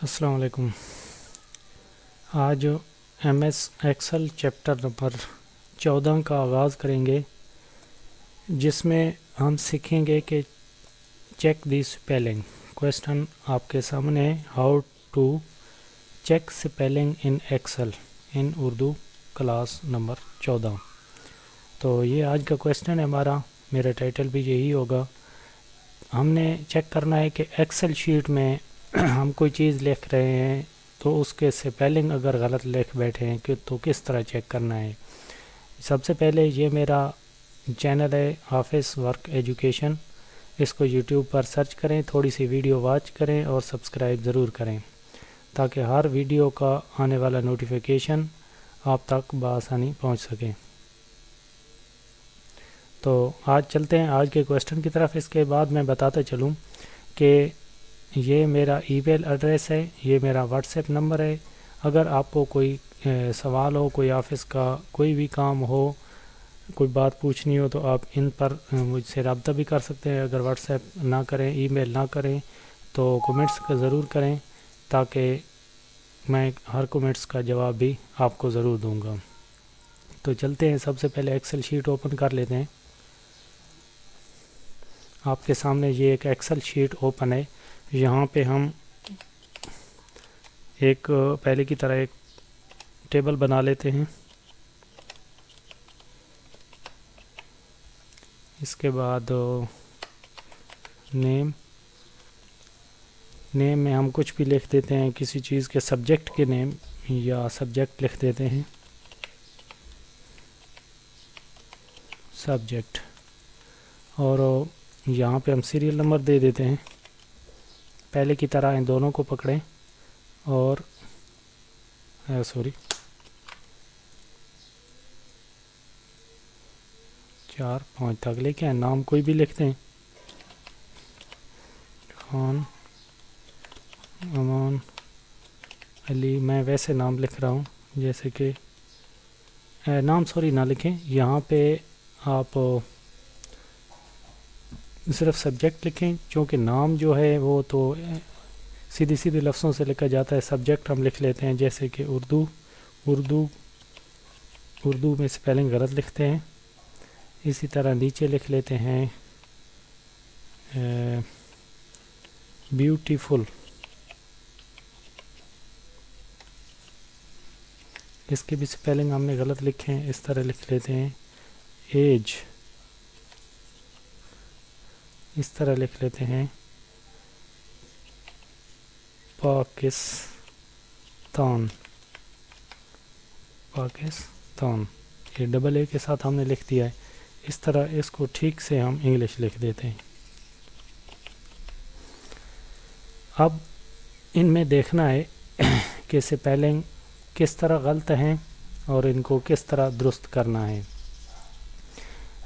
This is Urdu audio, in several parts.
السلام علیکم۔ آج M S Excel chapter number 14 کا آغاز کریں گے، جس میں ہم سیکھیں گے کہ چیک دی سپیلنگ۔ کویسٹن آپ کے سامنے ہے، how to check spelling in Excel in Urdu, class number 14۔ تو یہ آج کا کویسٹن ہے ہمارا، میرا ٹائٹل بھی یہی ہوگا۔ ہم نے چیک کرنا ہے کہ ایکسل شیٹ میں ہم کوئی چیز لکھ رہے ہیں تو اس کے سپیلنگ اگر غلط لکھ بیٹھے ہیں تو کس طرح چیک کرنا ہے۔ سب سے پہلے یہ میرا چینل ہے آفس ورک ایجوکیشن، اس کو یوٹیوب پر سرچ کریں، تھوڑی سی ویڈیو واچ کریں اور سبسکرائب ضرور کریں تاکہ ہر ویڈیو کا آنے والا نوٹیفیکیشن آپ تک بآسانی پہنچ سکے۔ تو آج چلتے ہیں آج کے کویسٹن کی طرف۔ اس کے بعد میں بتاتا چلوں کہ یہ میرا ای میل ایڈریس ہے، یہ میرا واٹس ایپ نمبر ہے۔ اگر آپ کو کوئی سوال ہو، کوئی آفس کا کوئی بھی کام ہو، کوئی بات پوچھنی ہو تو آپ ان پر مجھ سے رابطہ بھی کر سکتے ہیں۔ اگر واٹس ایپ نہ کریں، ای میل نہ کریں تو کومنٹس کا ضرور کریں تاکہ میں ہر کومنٹس کا جواب بھی آپ کو ضرور دوں گا۔ تو چلتے ہیں، سب سے پہلے ایکسل شیٹ اوپن کر لیتے ہیں۔ آپ کے سامنے یہ ایک ایکسل شیٹ اوپن ہے۔ یہاں پہ ہم ایک پہلے کی طرح ایک ٹیبل بنا لیتے ہیں۔ اس کے بعد نیم میں ہم کچھ بھی لکھ دیتے ہیں، کسی چیز کے سبجیکٹ کے نیم یا سبجیکٹ لکھ دیتے ہیں، سبجیکٹ۔ اور یہاں پہ ہم سیریل نمبر دے دیتے ہیں، پہلے کی طرح ان دونوں کو پکڑیں اور 4-5 تک لے کے نام کوئی بھی لکھتے ہیں، خان، امان، علی۔ میں ویسے نام لکھ رہا ہوں جیسے کہ نام نہ لکھیں، یہاں پہ آپ صرف سبجیکٹ لکھیں، چونکہ نام جو ہے وہ تو سیدھی لفظوں سے لکھا جاتا ہے۔ سبجیکٹ ہم لکھ لیتے ہیں جیسے کہ اردو میں سپیلنگ غلط لکھتے ہیں۔ اسی طرح نیچے لکھ لیتے ہیں بیوٹیفل، اس کے بھی سپیلنگ ہم نے غلط لکھے ہیں۔ اس طرح لکھ لیتے ہیں ایج، اس طرح لکھ لیتے ہیں پاکستان، یہ ڈبل اے کے ساتھ ہم نے لکھ دیا ہے۔ اس طرح اس کو ٹھیک سے ہم انگلش لکھ دیتے ہیں۔ اب ان میں دیکھنا ہے کہ سپیلنگ کس طرح غلط ہیں اور ان کو کس طرح درست کرنا ہے۔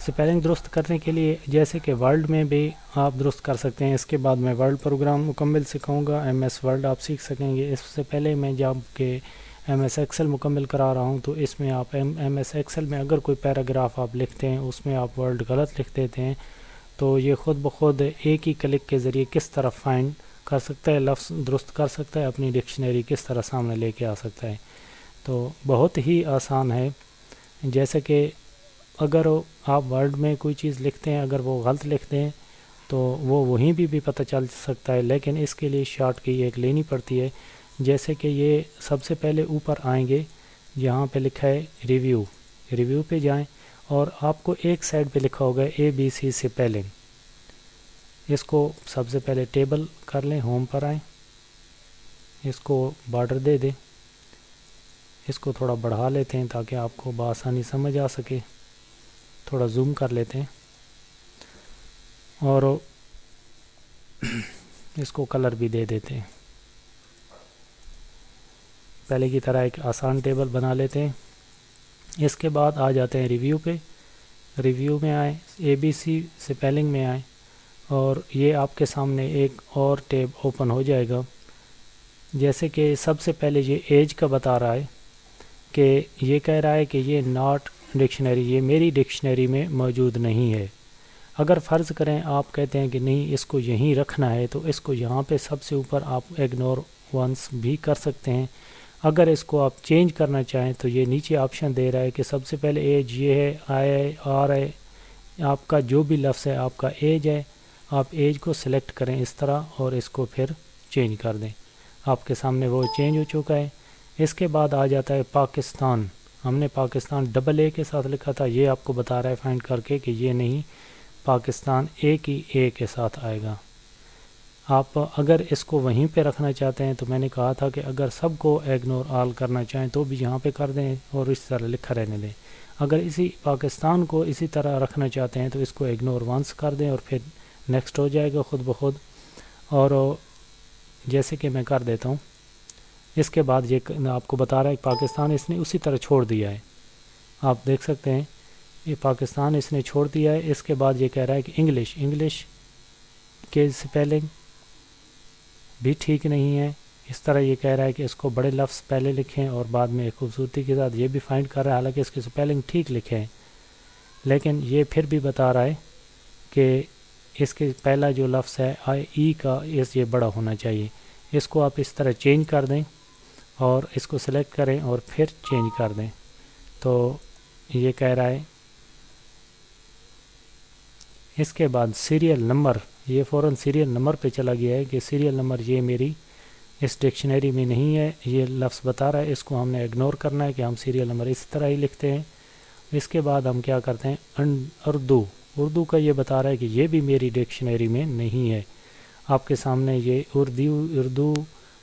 سپیلنگ درست کرنے کے لیے جیسے کہ ورڈ میں بھی آپ درست کر سکتے ہیں۔ اس کے بعد میں ورڈ پروگرام مکمل سکھاؤں گا، ایم ایس ورڈ آپ سیکھ سکیں گے۔ اس سے پہلے میں جب کہ ایم ایس ایکسل مکمل کرا رہا ہوں تو اس میں آپ ایم ایس ایکسل میں اگر کوئی پیراگراف آپ لکھتے ہیں اس میں آپ ورڈ غلط لکھ دیتے ہیں تو یہ خود بخود ایک ہی کلک کے ذریعے کس طرح فائنڈ کر سکتا ہے، لفظ درست کر سکتا ہے، اپنی ڈکشنری کس طرح سامنے لے کے آ سکتا ہے۔ تو بہت ہی آسان ہے۔ جیسے کہ اگر آپ ورڈ میں کوئی چیز لکھتے ہیں، اگر وہ غلط لکھتے ہیں تو وہ وہیں بھی پتہ چل سکتا ہے، لیکن اس کے لیے شارٹ کی ایک لینی پڑتی ہے۔ جیسے کہ یہ سب سے پہلے اوپر آئیں گے، یہاں پہ لکھا ہے ریویو پہ جائیں اور آپ کو ایک سائڈ پہ لکھا ہوگا ABC سپیلنگ۔ اس کو سب سے پہلے ٹیبل کر لیں، ہوم پر آئیں، اس کو بارڈر دے دیں، اس کو تھوڑا بڑھا لیتے ہیں تاکہ آپ کو بآسانی سمجھ آ سکے۔ تھوڑا زوم کر لیتے ہیں اور اس کو کلر بھی دے دیتے ہیں۔ پہلے کی طرح ایک آسان ٹیبل بنا لیتے ہیں۔ اس کے بعد آ جاتے ہیں ریویو پہ، ریویو میں آئیں، ABC سپیلنگ میں آئیں اور یہ آپ کے سامنے ایک اور ٹیب اوپن ہو جائے گا۔ جیسے کہ سب سے پہلے یہ ایج کا بتا رہا ہے کہ یہ کہہ رہا ہے کہ یہ ناٹ ڈکشنری، یہ میری ڈکشنری میں موجود نہیں ہے۔ اگر فرض کریں آپ کہتے ہیں کہ نہیں اس کو یہیں رکھنا ہے تو اس کو یہاں پہ سب سے اوپر آپ اگنور ونس بھی کر سکتے ہیں۔ اگر اس کو آپ چینج کرنا چاہیں تو یہ نیچے آپشن دے رہا ہے کہ سب سے پہلے ایج یہ ہے، آئی ہے، آر ہے، آپ کا جو بھی لفظ ہے آپ کا ایج ہے، آپ ایج کو سلیکٹ کریں اس طرح اور اس کو پھر چینج کر دیں۔ آپ کے سامنے وہ چینج ہو چکا ہے۔ اس کے بعد آ جاتا ہے پاکستان، ہم نے پاکستان ڈبل اے کے ساتھ لکھا تھا، یہ آپ کو بتا رہا ہے فائنڈ کر کے کہ یہ نہیں، پاکستان ایک ہی اے کے ساتھ آئے گا۔ آپ اگر اس کو وہیں پہ رکھنا چاہتے ہیں تو میں نے کہا تھا کہ اگر سب کو اگنور آل کرنا چاہیں تو بھی یہاں پہ کر دیں اور اس طرح لکھا رہنے دیں۔ اگر اسی پاکستان کو اسی طرح رکھنا چاہتے ہیں تو اس کو اگنور ونس کر دیں اور پھر نیکسٹ ہو جائے گا خود بخود۔ اور جیسے کہ میں کر دیتا ہوں، اس کے بعد یہ آپ کو بتا رہا ہے کہ پاکستان اس نے اسی طرح چھوڑ دیا ہے، آپ دیکھ سکتے ہیں یہ پاکستان اس نے چھوڑ دیا ہے۔ اس کے بعد یہ کہہ رہا ہے کہ انگلش کے سپیلنگ بھی ٹھیک نہیں ہے، اس طرح یہ کہہ رہا ہے کہ اس کو بڑے لفظ پہلے لکھیں اور بعد میں ایک خوبصورتی کے ساتھ، یہ بھی فائنڈ کر رہا ہے حالانکہ اس کی سپیلنگ ٹھیک لکھے ہیں، لیکن یہ پھر بھی بتا رہا ہے کہ اس کے پہلا جو لفظ ہے آئی ای کا یہ بڑا ہونا چاہیے۔ اس کو آپ اس طرح چینج کر دیں اور اس کو سلیکٹ کریں اور پھر چینج کر دیں تو یہ کہہ رہا ہے۔ اس کے بعد سیریل نمبر، یہ فوراً سیریل نمبر پہ چلا گیا ہے کہ سیریل نمبر یہ میری اس ڈکشنری میں نہیں ہے، یہ لفظ بتا رہا ہے، اس کو ہم نے اگنور کرنا ہے کہ ہم سیریل نمبر اس طرح ہی لکھتے ہیں۔ اس کے بعد ہم کیا کرتے ہیں، اردو کا یہ بتا رہا ہے کہ یہ بھی میری ڈکشنری میں نہیں ہے۔ آپ کے سامنے یہ اردو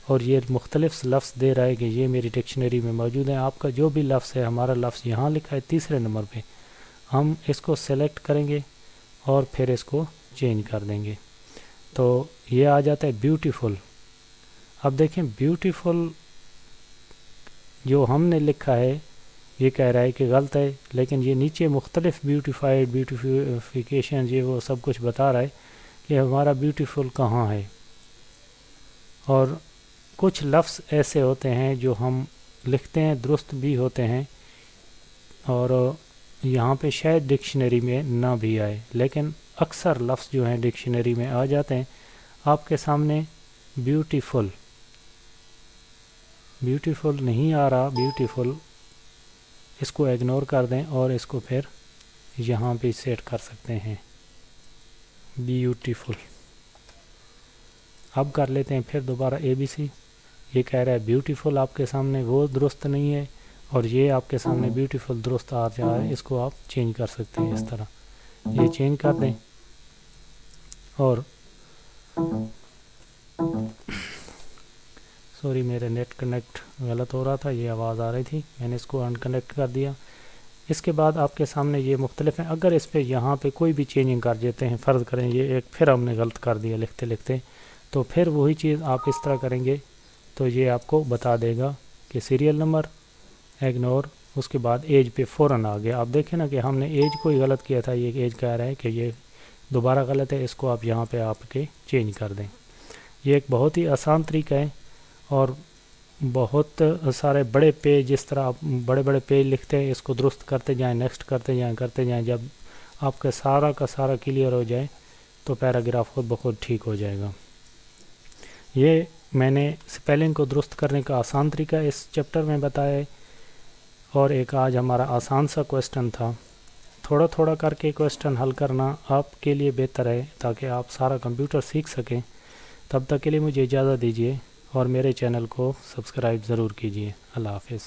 اور یہ مختلف لفظ دے رہا ہے کہ یہ میری ڈکشنری میں موجود ہیں۔ آپ کا جو بھی لفظ ہے، ہمارا لفظ یہاں لکھا ہے تیسرے نمبر پہ، ہم اس کو سلیکٹ کریں گے اور پھر اس کو چینج کر دیں گے تو یہ آ جاتا ہے بیوٹیفل۔ اب دیکھیں بیوٹیفل جو ہم نے لکھا ہے یہ کہہ رہا ہے کہ غلط ہے، لیکن یہ نیچے مختلف بیوٹیفائڈ، بیوٹیفیکیشن، یہ وہ سب کچھ بتا رہا ہے کہ ہمارا بیوٹیفل کہاں ہے۔ اور کچھ لفظ ایسے ہوتے ہیں جو ہم لکھتے ہیں درست بھی ہوتے ہیں اور یہاں پہ شاید ڈکشنری میں نہ بھی آئے، لیکن اکثر لفظ جو ہیں ڈکشنری میں آ جاتے ہیں۔ آپ کے سامنے بیوٹیفل نہیں آ رہا، بیوٹیفل، اس کو اگنور کر دیں اور اس کو پھر یہاں پہ سیٹ کر سکتے ہیں بیوٹیفل۔ اب کر لیتے ہیں پھر دوبارہ ABC۔ یہ کہہ رہا ہے بیوٹیفل آپ کے سامنے وہ درست نہیں ہے اور یہ آپ کے سامنے بیوٹیفل درست آ جا رہا ہے، اس کو آپ چینج کر سکتے ہیں اس طرح، یہ چینج کر دیں اور سوری میرے نیٹ کنیکٹ غلط ہو رہا تھا، یہ آواز آ رہی تھی، میں نے اس کو ان کنیکٹ کر دیا۔ اس کے بعد آپ کے سامنے یہ مختلف ہیں، اگر اس پہ یہاں پہ کوئی بھی چینجنگ کر دیتے ہیں، فرض کریں یہ ایک پھر ہم نے غلط کر دیا لکھتے تو پھر وہی چیز آپ اس طرح کریں گے تو یہ آپ کو بتا دے گا کہ سیریل نمبر اگنور، اس کے بعد ایج پہ فوراً آ گیا۔ آپ دیکھیں نا کہ ہم نے ایج کو ہی غلط کیا تھا، یہ ایج کہہ رہا ہے کہ یہ دوبارہ غلط ہے، اس کو آپ یہاں پہ آپ کے چینج کر دیں۔ یہ ایک بہت ہی آسان طریقہ ہے اور بہت سارے بڑے پیج، جس طرح آپ بڑے بڑے پیج لکھتے ہیں، اس کو درست کرتے جائیں، نیکسٹ کرتے جائیں، جب آپ کا سارا کلیئر ہو جائے تو پیراگراف خود بخود ٹھیک ہو جائے گا۔ یہ میں نے سپیلنگ کو درست کرنے کا آسان طریقہ اس چیپٹر میں بتایا ہے، اور ایک آج ہمارا آسان سا کوسٹن تھا۔ تھوڑا کر کے کوسٹن حل کرنا آپ کے لیے بہتر ہے تاکہ آپ سارا کمپیوٹر سیکھ سکیں۔ تب تک کے لیے مجھے اجازت دیجیے اور میرے چینل کو سبسکرائب ضرور کیجیے۔ اللہ حافظ۔